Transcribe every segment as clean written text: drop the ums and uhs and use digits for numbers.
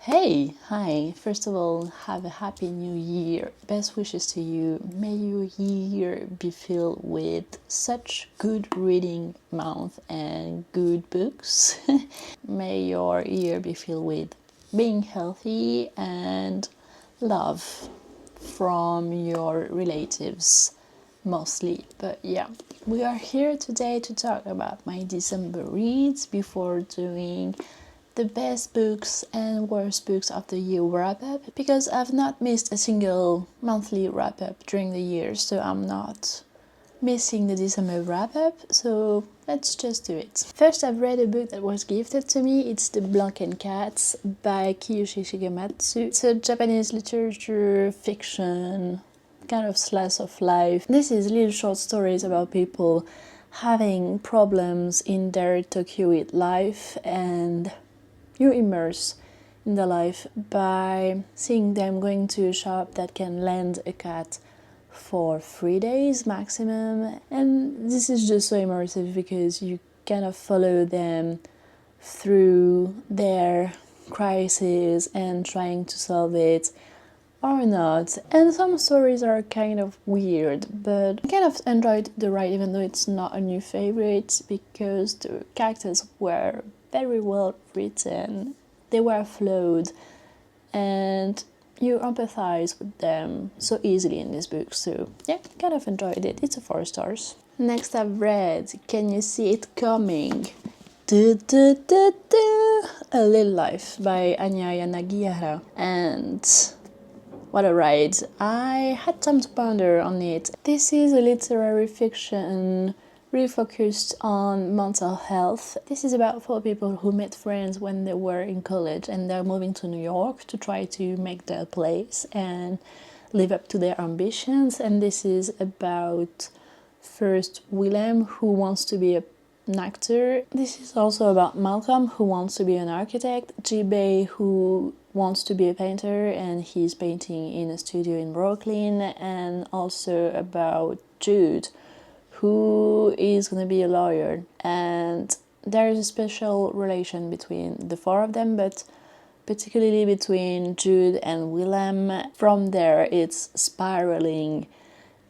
Hey, hi. First of all, have a happy new year. Best wishes to you. May your year be filled with such good reading month and good books. May your year be filled with being healthy and love from your relatives mostly. But yeah, we are here today to talk about my December reads before doing the best books and worst books of the year wrap up, because I've not missed a single monthly wrap up during the year, so I'm not missing the December wrap up, so let's just do it. First, I've read a book that was gifted to me. It's The Blank Cats by Kiyoshi Shigematsu. It's a Japanese literature fiction kind of slice of life. This is little short stories about people having problems in their Tokyoite life, and you immerse in the life by seeing them going to a shop that can lend a cat for 3 days maximum. And this is just so immersive because you kind of follow them through their crisis and trying to solve it or not. And some stories are kind of weird, but I kind of enjoyed the ride, even though it's not a new favorite, because the characters were very well written, they were flawed, and you empathize with them so easily in this book. So yeah, kind of enjoyed it. It's a 4 stars. Next, I've read Can You See It Coming? A Little Life by Anya Yanagihara. And what a ride. I had time to ponder on it. This is a literary fiction really focused on mental health. This is about 4 people who met friends when they were in college, and they're moving to New York to try to make their place and live up to their ambitions. And this is about first Willem, who wants to be an actor. This is also about Malcolm, who wants to be an architect, Jibei, who wants to be a painter and he's painting in a studio in Brooklyn, and also about Jude, who is going to be a lawyer. And there is a special relation between the 4 of them, but particularly between Jude and Willem. From there, it's spiraling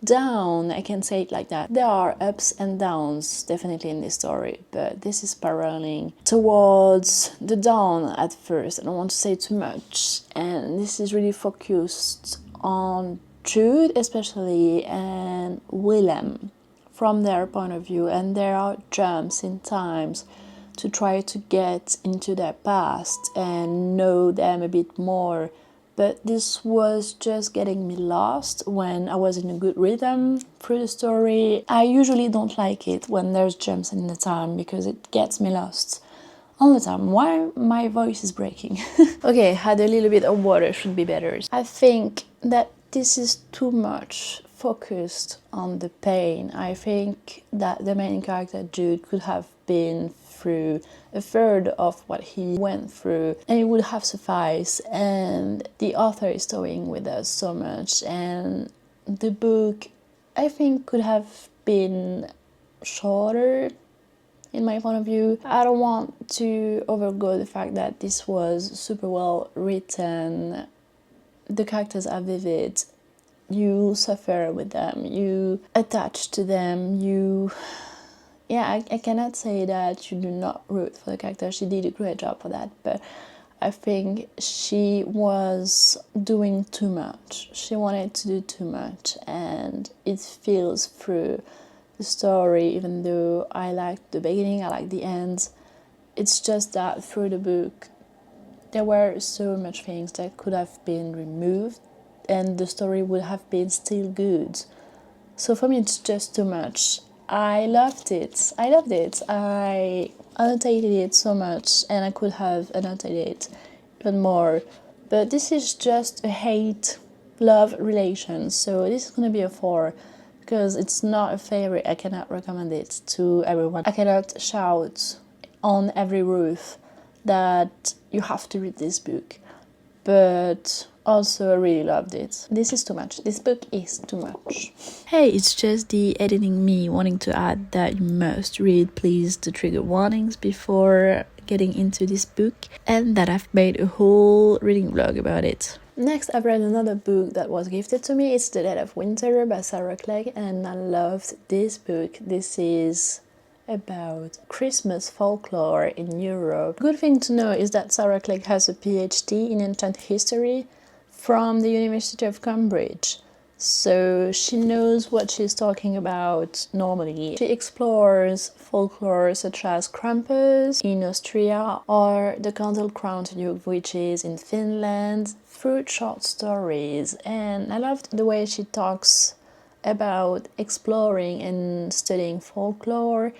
down, I can say it like that. There are ups and downs definitely in this story, but this is spiraling towards the down at first. I don't want to say too much, and this is really focused on Jude especially and Willem from their point of view, and there are jumps in times to try to get into their past and know them a bit more. But this was just getting me lost when I was in a good rhythm through the story. I usually don't like it when there's jumps in the time because it gets me lost all the time. Why my voice is breaking? Okay, had a little bit of water, should be better. I think that this is too much focused on the pain. I think that the main character, Jude, could have been through a third of what he went through, and it would have sufficed. And the author is toying with us so much, and the book, I think, could have been shorter in my point of view. I don't want to overgo the fact that this was super well written. The characters are vivid. You suffer with them. You attach to them. I cannot say that you do not root for the character. She did a great job for that, but I think she was doing too much. She wanted to do too much, and it feels through the story. Even though I liked the beginning, I liked the end, it's just that through the book there were so much things that could have been removed and the story would have been still good. So for me, it's just too much. I loved it. I annotated it so much, and I could have annotated it even more. But this is just a hate-love relation, so this is gonna be a 4 because it's not a favorite. I cannot recommend it to everyone. I cannot shout on every roof that you have to read this book. But Also really loved it. This is too much. This book is too much. Hey, it's just the editing me wanting to add that you must read, please, the trigger warnings before getting into this book, and that I've made a whole reading vlog about it. Next, I've read another book that was gifted to me. It's The Dead of Winter by Sarah Clegg, and I loved this book. This is about Christmas folklore in Europe. Good thing to know is that Sarah Clegg has a PhD in ancient history from the University of Cambridge. So she knows what she's talking about normally. She explores folklore such as Krampus in Austria or the Candle-Crowned Youth, which is in Finland, through short stories. And I loved the way she talks about exploring and studying folklore,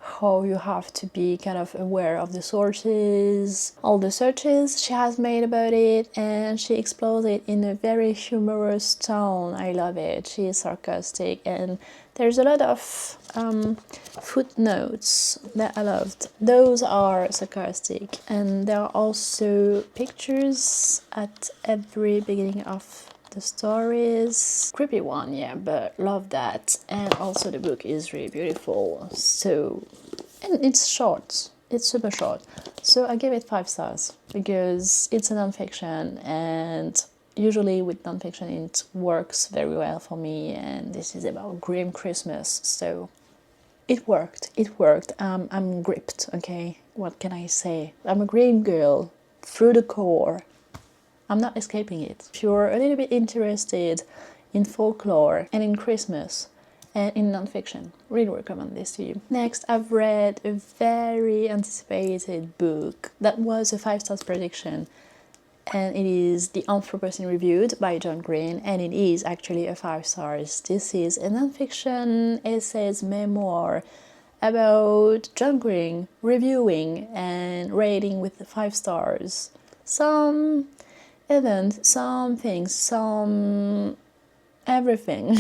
how you have to be kind of aware of the sources, all the searches she has made about it, and she explores it in a very humorous tone. I love it. She is sarcastic, and there's a lot of footnotes that I loved. Those are sarcastic, and there are also pictures at every beginning of the stories. Creepy one, yeah, but love that. And also the book is really beautiful. So, and it's short. It's super short. So I give it 5 stars because it's a non-fiction, and usually with non-fiction it works very well for me, and this is about grim Christmas, so it worked. I'm gripped, okay? What can I say? I'm a grim girl through the core. I'm not escaping it. If you're a little bit interested in folklore and in Christmas and in non-fiction, really recommend this to you. Next, I've read a very anticipated book that was a 5 stars prediction, and it is The Anthropocene Reviewed by John Green, and it is actually a 5 stars. This is a non-fiction essays memoir about John Green reviewing and rating with 5 stars some event, some things, some everything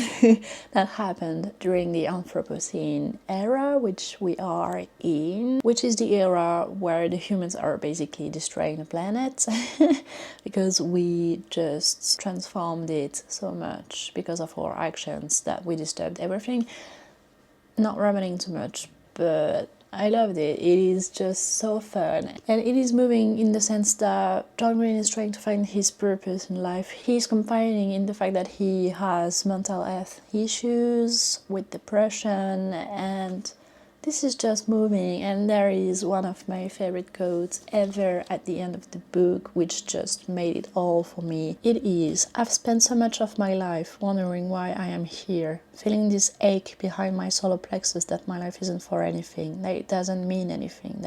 that happened during the Anthropocene era, which we are in, which is the era where the humans are basically destroying the planet because we just transformed it so much because of our actions that we disturbed everything. Not rambling too much, but I loved it. It is just so fun, and it is moving in the sense that John Green is trying to find his purpose in life. He's confiding in the fact that he has mental health issues with depression, and this is just moving. And there is one of my favorite quotes ever at the end of the book, which just made it all for me. It is, "I've spent so much of my life wondering why I am here, feeling this ache behind my solar plexus that my life isn't for anything, that it doesn't mean anything,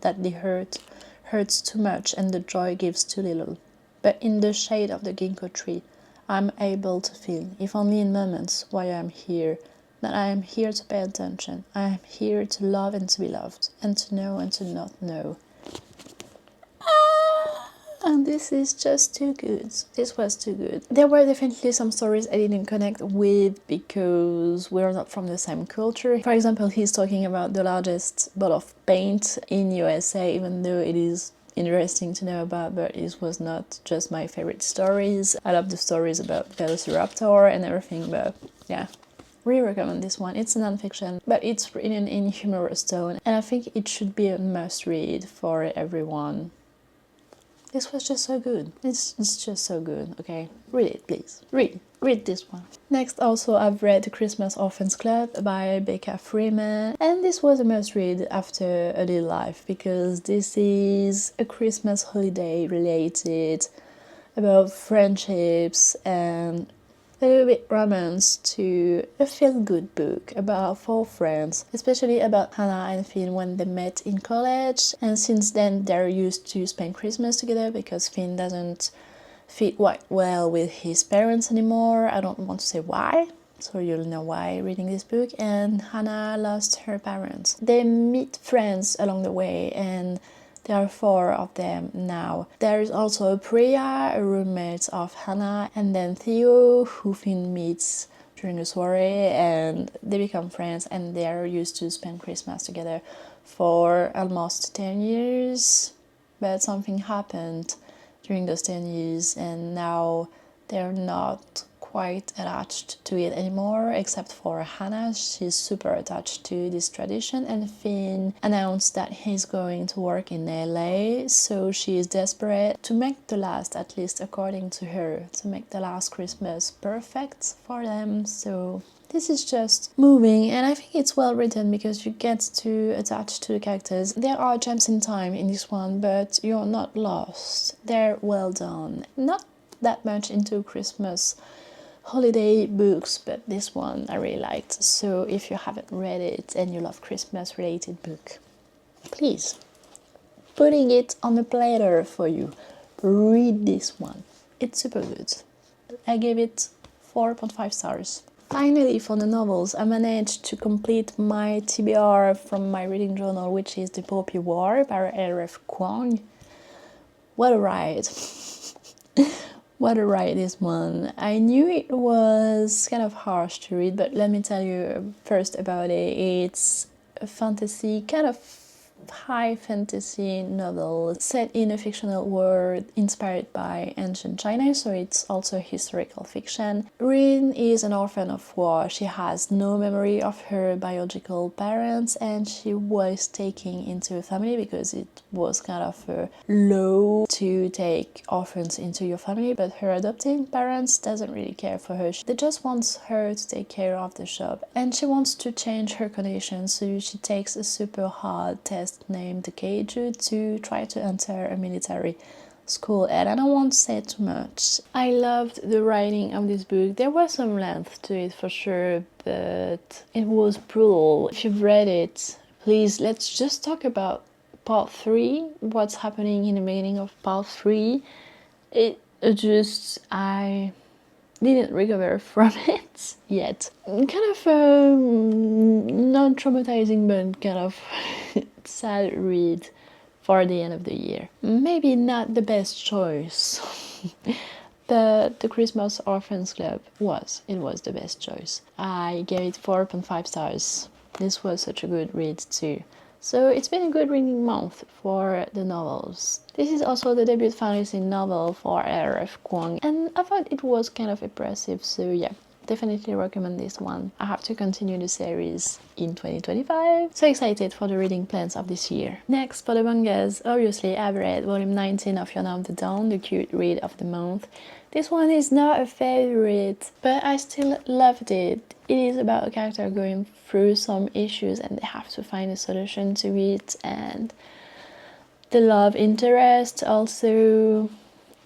that the hurt hurts too much and the joy gives too little. But in the shade of the ginkgo tree, I'm able to feel, if only in moments, why I am here, that I am here to pay attention. I am here to love and to be loved, and to know and to not know." And this is just too good. This was too good. There were definitely some stories I didn't connect with because we're not from the same culture. For example, he's talking about the largest bottle of paint in USA, even though it is interesting to know about, but it was not just my favorite stories. I love the stories about Velociraptor and everything, but yeah. Really recommend this one. It's a non-fiction, but it's written in humorous tone, and I think it should be a must-read for everyone. This was just so good. It's just so good, okay? Read it, please. Read this one. Next, also, I've read The Christmas Orphans Club by Becca Freeman, and this was a must-read after A Little Life, because this is a Christmas holiday related about friendships and a little bit romance to a feel-good book about 4 friends, especially about Hannah and Finn when they met in college, and since then they're used to spend Christmas together because Finn doesn't fit quite well with his parents anymore. I don't want to say why, so you'll know why reading this book, and Hannah lost her parents. They meet friends along the way, and there are 4 of them now. There is also Priya, a roommate of Hannah, and then Theo, who Finn meets during a soiree, and they become friends, and they are used to spend Christmas together for almost 10 years. But something happened during those 10 years, and now they're not quite attached to it anymore, except for Hannah. She's super attached to this tradition, and Finn announced that he's going to work in LA, so she is desperate to make the last, at least according to her, to make the last Christmas perfect for them. So this is just moving, and I think it's well written because you get to attach to the characters. There are jumps in time in this one, but you're not lost. They're well done. Not that much into Christmas holiday books, but this one I really liked. So if you haven't read it and you love Christmas related book, please, putting it on a platter for you, read this one. It's super good. I gave it 4.5 stars. Finally, for the novels, I managed to complete my TBR from my reading journal, which is The Poppy War by R.F. Kuang. What a ride! What a ride, this one. I knew it was kind of harsh to read, but let me tell you first about it. It's a fantasy, kind of high fantasy novel set in a fictional world inspired by ancient China, so it's also historical fiction. Rin is an orphan of war. She has no memory of her biological parents, and she was taken into a family because it was kind of a law to take orphans into your family, but her adopting parents doesn't really care for her. They just want her to take care of the shop, and she wants to change her condition, so she takes a super hard test named the Keiju to try to enter a military school. And I don't want to say too much. I loved the writing of this book. There was some length to it for sure, but it was brutal. If you've read it, please, let's just talk about part 3, what's happening in the beginning of part 3. I didn't recover from it yet. Kind of not traumatizing, but kind of sad read for the end of the year. Maybe not the best choice, but the Christmas Orphans Club was the best choice. I gave it 4.5 stars. This was such a good read too. So it's been a good reading month for the novels. This is also the debut fantasy novel for R.F. Kuang, and I thought it was kind of impressive, so yeah, definitely recommend this one. I have to continue the series in 2025. So excited for the reading plans of this year. Next, for the mangas, obviously I've read volume 19 of Your Name of the Dawn, the cute read of the month. This one is not a favorite, but I still loved it. It is about a character going through some issues and they have to find a solution to it, and the love interest also.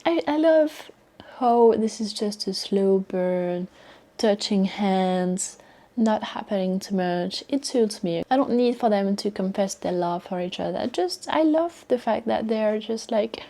I love how this is just a slow burn, touching hands, not happening too much. It suits me. I don't need for them to confess their love for each other. I love the fact that they're just like,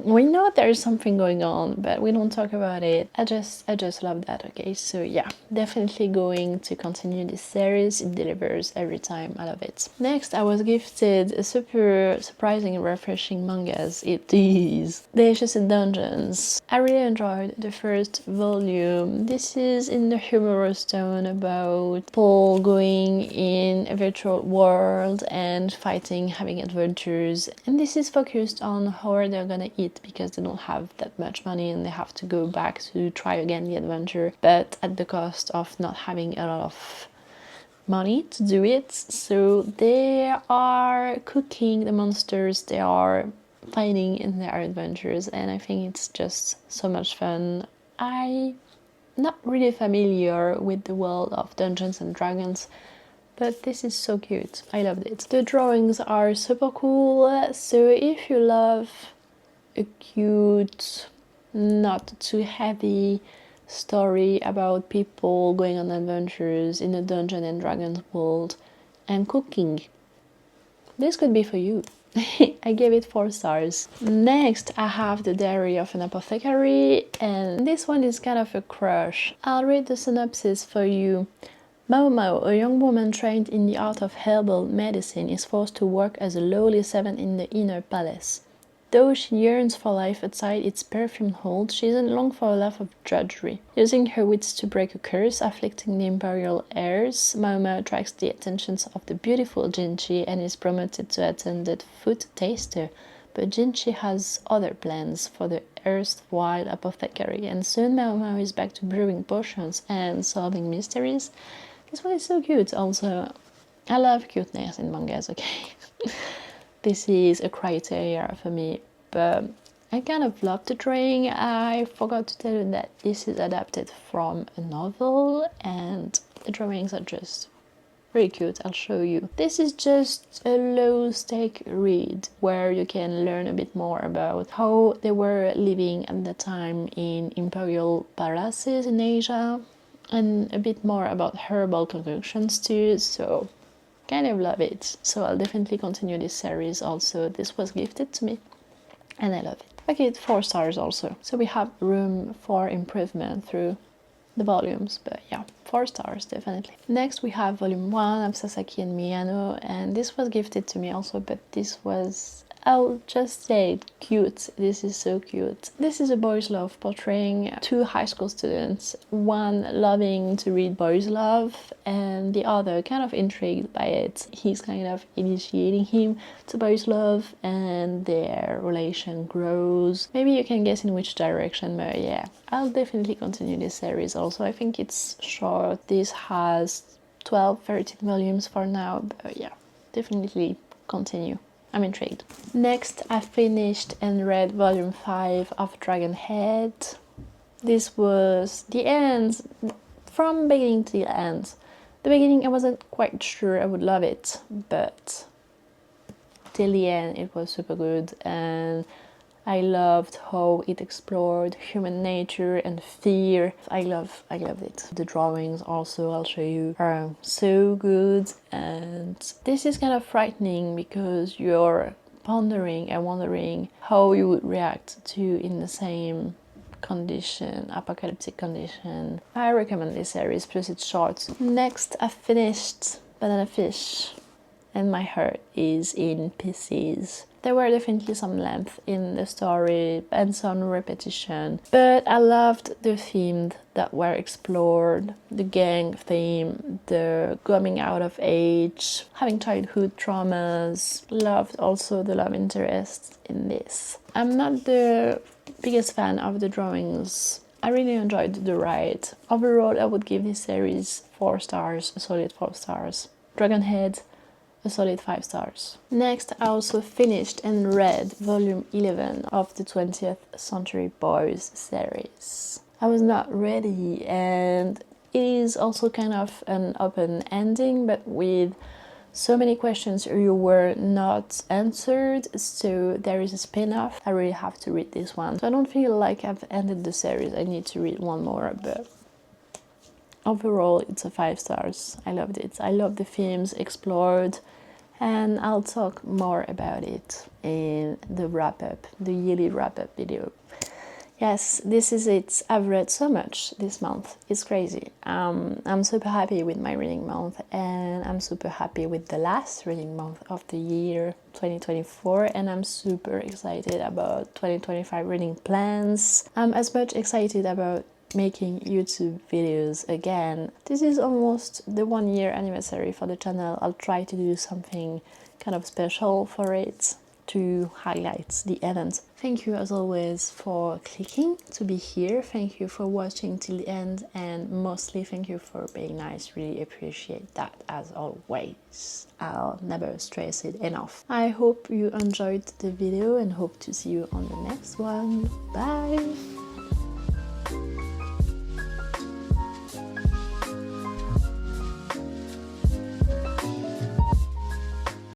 we know there's something going on, but we don't talk about it. I just love that. Okay, so yeah, definitely going to continue this series. It delivers every time. I love it. Next, I was gifted a super surprising and refreshing mangas. It is Delicious Dungeons. I really enjoyed the first volume. This is in the humorous tone about Paul going in a virtual world and fighting, having adventures, and this is focused on how they're gonna eat because they don't have that much money and they have to go back to try again the adventure, but at the cost of not having a lot of money to do it. So they are cooking the monsters, they are fighting in their adventures, and I think it's just so much fun. I'm not really familiar with the world of Dungeons and Dragons, but this is so cute. I loved it. The drawings are super cool, so if you love a cute, not too heavy story about people going on adventures in a Dungeons and Dragons world and cooking, this could be for you. I gave it 4 stars. Next, I have The Diary of an Apothecary, and this one is kind of a crush. I'll read the synopsis for you. Mao Mao, a young woman trained in the art of herbal medicine, is forced to work as a lowly servant in the inner palace. Though she yearns for life outside its perfumed hold, she isn't long for a life of drudgery. Using her wits to break a curse afflicting the imperial heirs, Mao Mao attracts the attentions of the beautiful Jinchi and is promoted to attendant food taster. but Jinchi has other plans for the erstwhile apothecary, and soon Mao Mao is back to brewing potions and solving mysteries. This one is so cute. Also, I love cuteness in mangas, okay? This is a criteria for me, but I kind of love the drawing. I forgot to tell you that this is adapted from a novel, and the drawings are just very cute. I'll show you. This is just a low-stake read where you can learn a bit more about how they were living at the time in imperial palaces in Asia, and a bit more about herbal concoctions too, so kind of love it. So I'll definitely continue this series also. This was gifted to me and I love it. Okay, 4 stars also. So we have room for improvement through the volumes, but yeah, 4 stars definitely. Next we have volume 1 of Sasaki and Miyano, and this was gifted to me also, but this was, I'll just say, cute. This is so cute. This is a boys' love portraying 2 high school students, one loving to read boys' love and the other kind of intrigued by it. He's kind of initiating him to boys' love and their relation grows. Maybe you can guess in which direction, but yeah, I'll definitely continue this series also. I think it's short. This has 12-13 volumes for now, but yeah, definitely continue. I'm intrigued. Next, I finished and read volume 5 of Dragon Head. This was the end, from beginning to the end. The beginning I wasn't quite sure I would love it, but till the end it was super good, and I loved how it explored human nature and fear. I loved it. The drawings also, I'll show you, are so good, and this is kind of frightening because you're pondering and wondering how you would react to in the same condition, apocalyptic condition. I recommend this series, plus it's short. Next, I finished Banana Fish, and my heart is in pieces. There were definitely some length in the story and some repetition, but I loved the themes that were explored, the gang theme, the coming out of age, having childhood traumas. Loved also the love interest in this. I'm not the biggest fan of the drawings. I really enjoyed the ride. Overall, I would give this series 4 stars, a solid 4 stars. Dragon Head, a solid 5 stars. Next, I also finished and read volume 11 of the 20th Century Boys series. I was not ready, and it is also kind of an open ending, but with so many questions you were not answered, so there is a spin-off. I really have to read this one. So I don't feel like I've ended the series. I need to read one more, but overall it's a 5 stars. I loved it. I love the themes explored, and I'll talk more about it in the wrap-up, the yearly wrap-up video. Yes, this is it. I've read so much this month. It's crazy. I'm super happy with my reading month, and I'm super happy with the last reading month of the year 2024, and I'm super excited about 2025 reading plans. I'm as much excited about making YouTube videos again. This is almost the 1-year anniversary for the channel. I'll try to do something kind of special for it to highlight the event. Thank you as always for clicking to be here. Thank you for watching till the end, and mostly thank you for being nice. Really appreciate that as always. I'll never stress it enough. I hope you enjoyed the video and hope to see you on the next one. Bye!